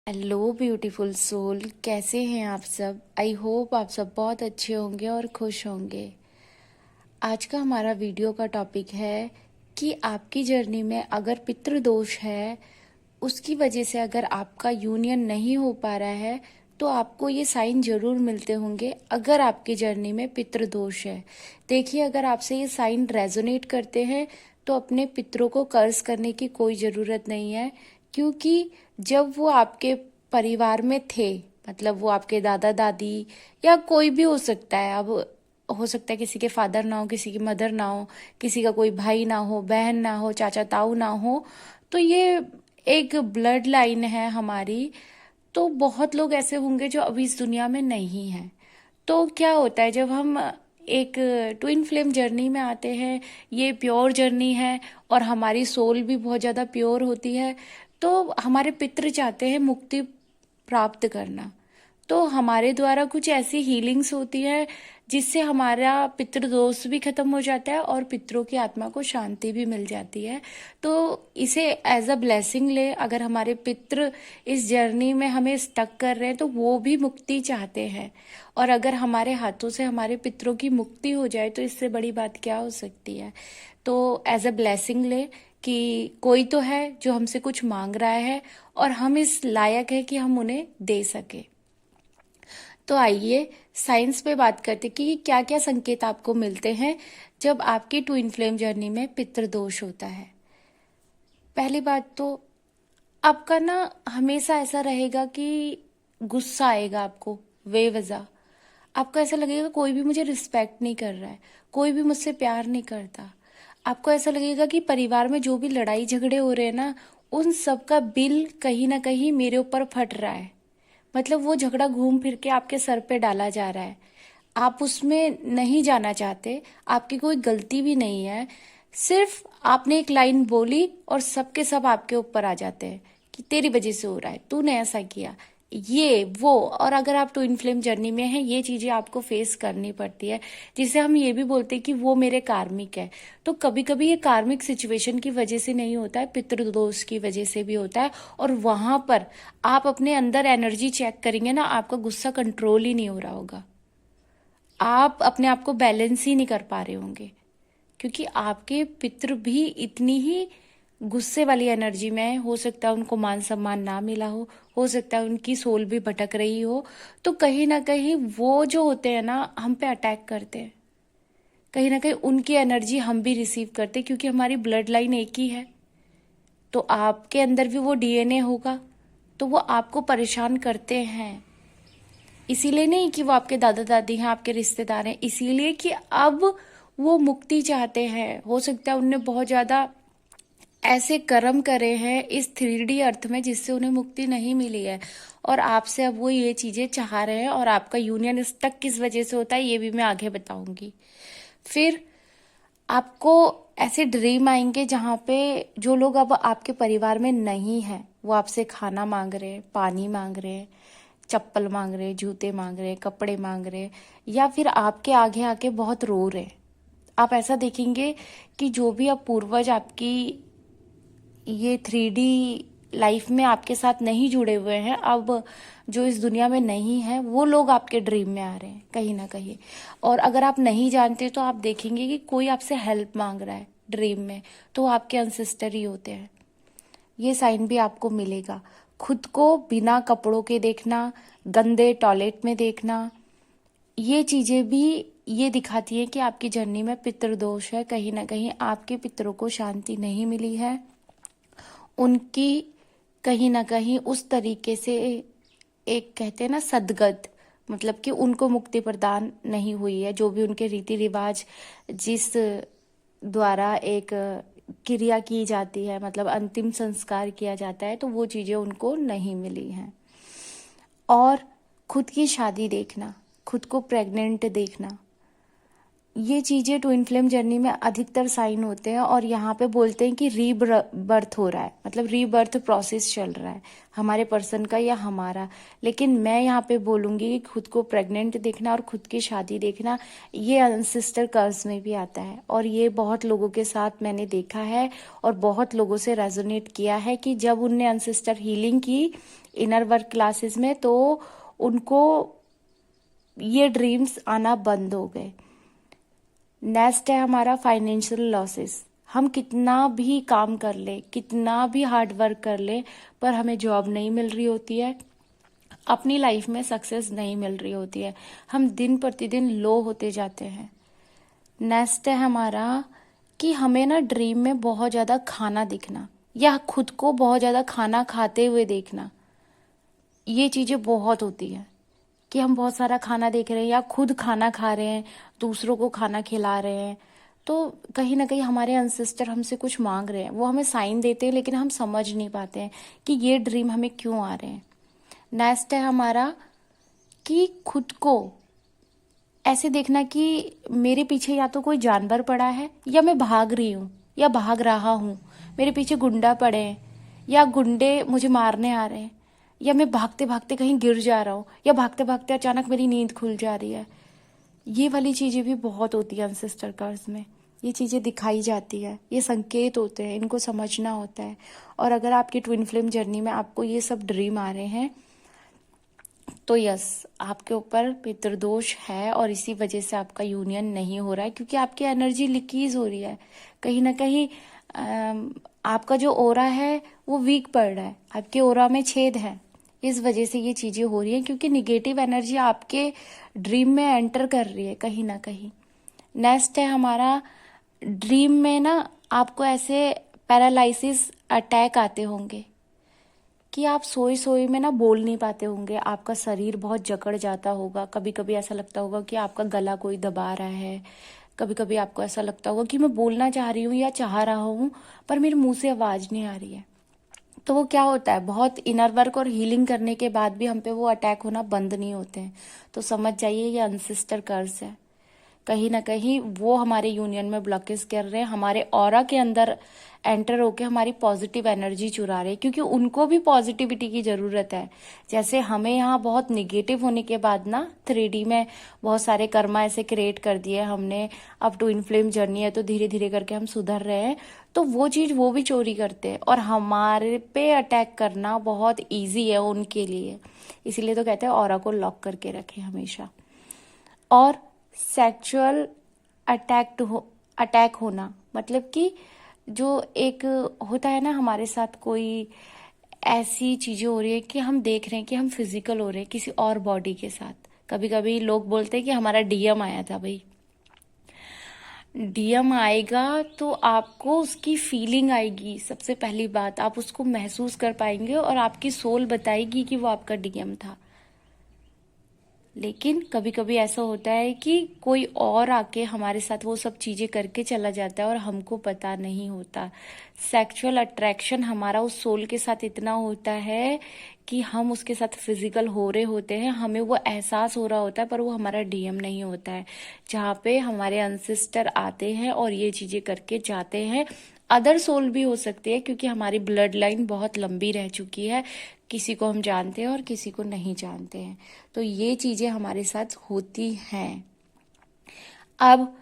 Hello beautiful soul, कैसे हैं आप सब। आई होप आप सब बहुत अच्छे होंगे और खुश होंगे। आज का हमारा वीडियो का टॉपिक है कि आपकी जर्नी में अगर पितृदोष है, उसकी वजह से अगर आपका यूनियन नहीं हो पा रहा है तो आपको ये साइन जरूर मिलते होंगे अगर आपकी जर्नी में पितृदोष है। देखिए, अगर आपसे ये साइन रेजोनेट करते हैं तो अपने पितरों को कर्ज करने की कोई ज़रूरत नहीं है, क्योंकि जब वो आपके परिवार में थे, मतलब वो आपके दादा दादी या कोई भी हो सकता है। अब हो सकता है किसी के फादर ना हो, किसी की मदर ना हो, किसी का कोई भाई ना हो, बहन ना हो, चाचा ताऊ ना हो, तो ये एक ब्लड लाइन है हमारी। तो बहुत लोग ऐसे होंगे जो अभी इस दुनिया में नहीं हैं। तो क्या होता है जब हम एक ट्विन फ्लेम जर्नी में आते हैं, ये प्योर जर्नी है और हमारी सोल भी बहुत ज़्यादा प्योर होती है, तो हमारे पितृ चाहते हैं मुक्ति प्राप्त करना। तो हमारे द्वारा कुछ ऐसी हीलिंग्स होती है जिससे हमारा पितृदोष भी खत्म हो जाता है और पितरों की आत्मा को शांति भी मिल जाती है। तो इसे एज अ ब्लेसिंग ले। अगर हमारे पितृ इस जर्नी में हमें स्टक कर रहे हैं तो वो भी मुक्ति चाहते हैं, और अगर हमारे हाथों से हमारे पितरों की मुक्ति हो जाए तो इससे बड़ी बात क्या हो सकती है। तो एज अ ब्लेसिंग ले कि कोई तो है जो हमसे कुछ मांग रहा है और हम इस लायक है कि हम उन्हें दे सके। तो आइए साइंस पे बात करते कि क्या क्या संकेत आपको मिलते हैं जब आपकी ट्विन फ्लेम जर्नी में पितृदोष होता है। पहली बात तो आपका ना हमेशा ऐसा रहेगा कि गुस्सा आएगा आपको बेवजह। आपको ऐसा लगेगा कोई भी मुझे रिस्पेक्ट नहीं कर रहा है, कोई भी मुझसे प्यार नहीं करता। आपको ऐसा लगेगा कि परिवार में जो भी लड़ाई झगड़े हो रहे हैं ना, उन सब का बिल कहीं ना कहीं मेरे ऊपर फट रहा है। मतलब वो झगड़ा घूम फिर के आपके सर पे डाला जा रहा है। आप उसमें नहीं जाना चाहते, आपकी कोई गलती भी नहीं है, सिर्फ आपने एक लाइन बोली और सबके सब आपके ऊपर आ जाते हैं कि तेरी वजह से हो रहा है, तूने ऐसा किया, ये वो। और अगर आप ट्विन फ्लेम जर्नी में हैं, ये चीजें आपको फेस करनी पड़ती है, जिसे हम ये भी बोलते हैं कि वो मेरे कार्मिक है। तो कभी कभी ये कार्मिक सिचुएशन की वजह से नहीं होता है, पितृदोष की वजह से भी होता है। और वहां पर आप अपने अंदर एनर्जी चेक करेंगे ना, आपका गुस्सा कंट्रोल ही नहीं हो रहा होगा, आप अपने आप को बैलेंस ही नहीं कर पा रहे होंगे, क्योंकि आपके पितृ भी इतनी ही गुस्से वाली एनर्जी में है। हो सकता है उनको मान सम्मान ना मिला हो सकता है उनकी सोल भी भटक रही हो। तो कहीं ना कहीं वो जो होते हैं ना, हम पे अटैक करते हैं। कहीं ना कहीं उनकी एनर्जी हम भी रिसीव करते हैं, क्योंकि हमारी ब्लड लाइन एक ही है। तो आपके अंदर भी वो डीएनए होगा, तो वो आपको परेशान करते हैं। इसीलिए नहीं कि वो आपके दादा दादी हैं, आपके रिश्तेदार हैं, इसीलिए कि अब वो मुक्ति चाहते हैं। हो सकता है उनने बहुत ज्यादा ऐसे कर्म करे हैं इस 3D अर्थ में जिससे उन्हें मुक्ति नहीं मिली है, और आपसे अब वो ये चीजें चाह रहे हैं। और आपका यूनियन स्टक किस वजह से होता है ये भी मैं आगे बताऊंगी। फिर आपको ऐसे ड्रीम आएंगे जहाँ पे जो लोग अब आपके परिवार में नहीं हैं वो आपसे खाना मांग रहे हैं, पानी मांग रहे हैं, चप्पल मांग रहे हैं, जूते मांग रहे हैं, कपड़े मांग रहे हैं, या फिर आपके आगे आके बहुत रो रहे हैं। आप ऐसा देखेंगे कि जो भी अब पूर्वज आपकी ये 3D लाइफ में आपके साथ नहीं जुड़े हुए हैं, अब जो इस दुनिया में नहीं है, वो लोग आपके ड्रीम में आ रहे हैं कहीं ना कहीं। और अगर आप नहीं जानते तो आप देखेंगे कि कोई आपसे हेल्प मांग रहा है ड्रीम में, तो वो आपके अनसिस्टर ही होते हैं। ये साइन भी आपको मिलेगा। खुद को बिना कपड़ों के देखना, गंदे टॉयलेट में देखना, ये चीजें भी ये दिखाती है कि आपकी जर्नी में पितृदोष है। कहीं ना कहीं आपके पितरों को शांति नहीं मिली है, उनकी कहीं ना कहीं उस तरीके से एक कहते हैं ना सदगत, मतलब कि उनको मुक्ति प्रदान नहीं हुई है। जो भी उनके रीति रिवाज जिस द्वारा एक क्रिया की जाती है, मतलब अंतिम संस्कार किया जाता है, तो वो चीजें उनको नहीं मिली हैं। और खुद की शादी देखना, खुद को प्रेग्नेंट देखना, ये चीजें ट्विन फ्लेम जर्नी में अधिकतर साइन होते हैं और यहाँ पे बोलते हैं कि रीबर्थ हो रहा है, मतलब रीबर्थ प्रोसेस चल रहा है हमारे पर्सन का या हमारा। लेकिन मैं यहाँ पे बोलूंगी कि खुद को प्रेग्नेंट देखना और खुद की शादी देखना ये अनसिस्टर कर्व्स में भी आता है, और ये बहुत लोगों के साथ मैंने देखा है और बहुत लोगों से रेजोनेट किया है कि जब उनने अनसिस्टर हीलिंग की इनर वर्क क्लासेस में तो उनको ये ड्रीम्स आना बंद हो गए। नेक्स्ट है हमारा फाइनेंशियल लॉसेस। हम कितना भी काम कर ले, कितना भी हार्ड वर्क कर ले, पर हमें जॉब नहीं मिल रही होती है, अपनी लाइफ में सक्सेस नहीं मिल रही होती है, हम दिन प्रतिदिन लो होते जाते हैं। नेक्स्ट है हमारा कि हमें ना ड्रीम में बहुत ज्यादा खाना दिखना या खुद को बहुत ज्यादा खाना खाते हुए देखना, ये चीजें बहुत होती है कि हम बहुत सारा खाना देख रहे हैं या खुद खाना खा रहे हैं, दूसरों को खाना खिला रहे हैं, तो कहीं ना कहीं हमारे अनसिस्टर हमसे कुछ मांग रहे हैं, वो हमें साइन देते हैं लेकिन हम समझ नहीं पाते हैं कि ये ड्रीम हमें क्यों आ रहे हैं। नेक्स्ट है हमारा कि खुद को ऐसे देखना कि मेरे पीछे या तो कोई जानवर पड़ा है या मैं भाग रही हूँ या भाग रहा हूँ, मेरे पीछे गुंडा पड़े हैं या गुंडे मुझे मारने आ रहे हैं, या मैं भागते भागते कहीं गिर जा रहा हूँ, या भागते भागते अचानक मेरी नींद खुल जा रही है। ये वाली चीजें भी बहुत होती है अनसिस्टर कर्स में, ये चीजें दिखाई जाती है, ये संकेत होते हैं, इनको समझना होता है। और अगर आपकी ट्विन फ्लेम जर्नी में आपको ये सब ड्रीम आ रहे हैं तो यस, आपके ऊपर पितृदोष है और इसी वजह से आपका यूनियन नहीं हो रहा है, क्योंकि आपकी एनर्जी लीकेज हो रही है कहीं ना कहीं। आपका जो ओरा है वो वीक पड़ रहा है, आपके ओरा में छेद है, इस वजह से ये चीजें हो रही हैं, क्योंकि निगेटिव एनर्जी आपके ड्रीम में एंटर कर रही है कहीं ना कहीं। नेक्स्ट है हमारा ड्रीम में ना आपको ऐसे पैरालिसिस अटैक आते होंगे कि आप सोई सोई में ना बोल नहीं पाते होंगे, आपका शरीर बहुत जकड़ जाता होगा, कभी कभी ऐसा लगता होगा कि आपका गला कोई दबा रहा है, कभी कभी आपको ऐसा लगता होगा कि मैं बोलना चाह रही हूँ या चाह रहा हूँ पर मेरे मुंह से आवाज नहीं आ रही है। तो वो क्या होता है, बहुत इनर वर्क और हीलिंग करने के बाद भी हम पे वो अटैक होना बंद नहीं होते हैं, तो समझ जाइए ये अनसिस्टर कर्स है। कहीं ना कहीं वो हमारे यूनियन में ब्लॉकेज कर रहे हैं, हमारे ऑरा के अंदर एंटर होके हमारी पॉजिटिव एनर्जी चुरा रहे हैं, क्योंकि उनको भी पॉजिटिविटी की जरूरत है। जैसे हमें यहाँ बहुत निगेटिव होने के बाद ना 3D में बहुत सारे कर्मा ऐसे क्रिएट कर दिए हमने, अब ट्विन फ्लेम जर्नी है तो धीरे धीरे करके हम सुधर रहे हैं, तो वो चीज वो भी चोरी करते हैं और हमारे पे अटैक करना बहुत ईजी है उनके लिए। इसीलिए तो कहते हैं ऑरा को लॉक करके रखें हमेशा। और सेक्सुअल अटैक होना, मतलब कि जो एक होता है ना हमारे साथ कोई ऐसी चीजें हो रही है कि हम देख रहे हैं कि हम फिजिकल हो रहे हैं किसी और बॉडी के साथ। कभी कभी लोग बोलते हैं कि हमारा डीएम आया था। भाई डीएम आएगा तो आपको उसकी फीलिंग आएगी, सबसे पहली बात आप उसको महसूस कर पाएंगे और आपकी सोल बताएगी कि वो आपका डीएम था। लेकिन कभी कभी ऐसा होता है कि कोई और आके हमारे साथ वो सब चीजें करके चला जाता है और हमको पता नहीं होता। सेक्सुअल अट्रैक्शन हमारा उस सोल के साथ इतना होता है कि हम उसके साथ फिजिकल हो रहे होते हैं, हमें वो एहसास हो रहा होता है, पर वो हमारा डीएम नहीं होता है, जहाँ पे हमारे अनसिस्टर आते हैं और ये चीजें करके जाते हैं। अदर सोल भी हो सकती है, क्योंकि हमारी ब्लड लाइन बहुत लंबी रह चुकी है, किसी को हम जानते हैं और किसी को नहीं जानते हैं, तो ये चीजें हमारे साथ होती हैं। अब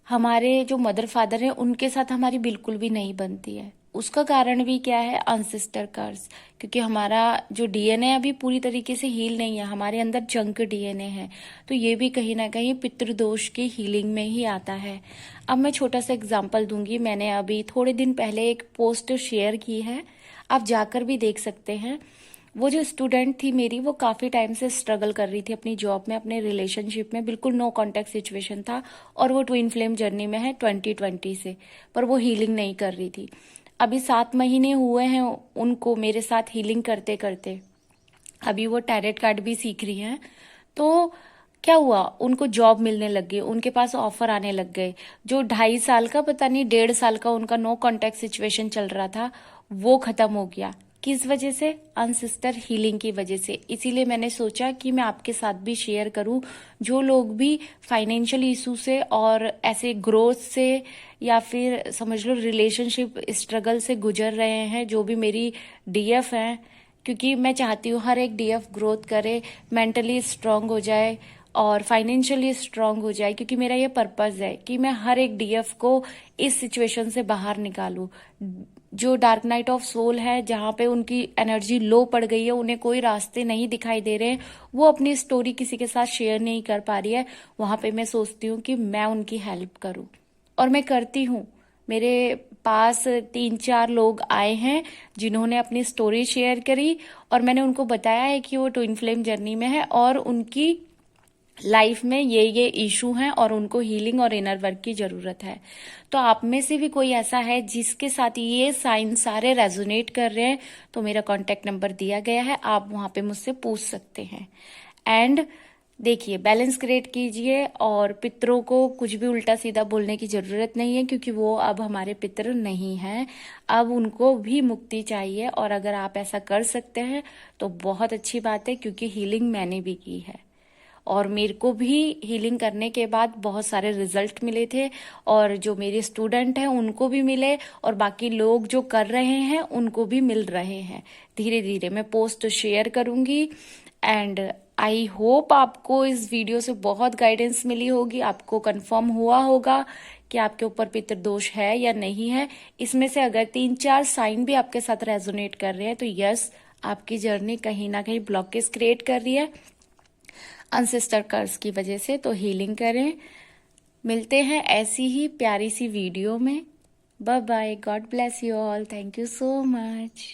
हमारे जो मदर फादर हैं उनके साथ हमारी बिल्कुल भी नहीं बनती है, उसका कारण भी क्या है, अनसिस्टर कर्स, क्योंकि हमारा जो डीएनए अभी पूरी तरीके से हील नहीं है, हमारे अंदर जंक डीएनए है, तो ये भी कहीं ना कहीं पितृदोष की हीलिंग में ही आता है। अब मैं छोटा सा एग्जांपल दूंगी, मैंने अभी थोड़े दिन पहले एक पोस्ट शेयर की है, आप जाकर भी देख सकते हैं। वो जो स्टूडेंट थी मेरी, वो काफी टाइम से स्ट्रगल कर रही थी अपनी जॉब में, अपने रिलेशनशिप में, बिल्कुल नो कांटेक्ट सिचुएशन था, और वो ट्विन फ्लेम जर्नी में है 2020 से, पर वो हीलिंग नहीं कर रही थी। अभी 7 महीने हुए हैं उनको मेरे साथ हीलिंग करते करते, अभी वो टैरेट कार्ड भी सीख रही हैं। तो क्या हुआ, उनको जॉब मिलने लग गई, उनके पास ऑफर आने लग गए। जो 2.5 साल का, पता नहीं 1.5 साल का उनका नो कांटेक्ट सिचुएशन चल रहा था, वो खत्म हो गया। किस वजह से? अनसिस्टर हीलिंग की वजह से। इसीलिए मैंने सोचा कि मैं आपके साथ भी शेयर करूं, जो लोग भी फाइनेंशियल इशू से और ऐसे ग्रोथ से या फिर समझ लो रिलेशनशिप स्ट्रगल से गुजर रहे हैं, जो भी मेरी डीएफ हैं, क्योंकि मैं चाहती हूँ हर एक डीएफ ग्रोथ करे, मेंटली स्ट्रांग हो जाए और फाइनेंशियली स्ट्रांग हो जाए, क्योंकि मेरा ये पर्पस है कि मैं हर एक डीएफ को इस सिचुएशन से बाहर निकालूं। जो डार्क नाइट ऑफ सोल है, जहां पे उनकी एनर्जी लो पड़ गई है, उन्हें कोई रास्ते नहीं दिखाई दे रहे हैं, वो अपनी स्टोरी किसी के साथ शेयर नहीं कर पा रही है, वहां पे मैं सोचती हूँ कि मैं उनकी हेल्प करूं, और मैं करती हूँ। मेरे पास 3-4 लोग आए हैं जिन्होंने अपनी स्टोरी शेयर करी, और मैंने उनको बताया है कि वो ट्विन फ्लेम जर्नी में है और उनकी लाइफ में ये इशू हैं और उनको हीलिंग और इनर वर्क की जरूरत है। तो आप में से भी कोई ऐसा है जिसके साथ ये साइन सारे रेजोनेट कर रहे हैं, तो मेरा कांटेक्ट नंबर दिया गया है, आप वहां पे मुझसे पूछ सकते हैं। एंड देखिए, बैलेंस क्रिएट कीजिए, और पितरों को कुछ भी उल्टा सीधा बोलने की जरूरत नहीं है, क्योंकि वो अब हमारे पितर नहीं हैं। अब उनको भी मुक्ति चाहिए, और अगर आप ऐसा कर सकते हैं तो बहुत अच्छी बात है, क्योंकि हीलिंग मैंने भी की है और मेरे को भी हीलिंग करने के बाद बहुत सारे रिजल्ट मिले थे, और जो मेरे स्टूडेंट हैं उनको भी मिले, और बाकी लोग जो कर रहे हैं उनको भी मिल रहे हैं। धीरे धीरे मैं पोस्ट शेयर करूंगी, एंड आई होप आपको इस वीडियो से बहुत गाइडेंस मिली होगी, आपको कंफर्म हुआ होगा कि आपके ऊपर पितृदोष है या नहीं है। इसमें से अगर 3-4 साइन भी आपके साथ रेजोनेट कर रहे हैं, तो यस, आपकी जर्नी कहीं ना कहीं ब्लॉकेज क्रिएट कर रही है अनसिस्टर कर्स की वजह से। तो हीलिंग करें। मिलते हैं ऐसी ही प्यारी सी वीडियो में। Bye bye, god bless you all, thank you so much.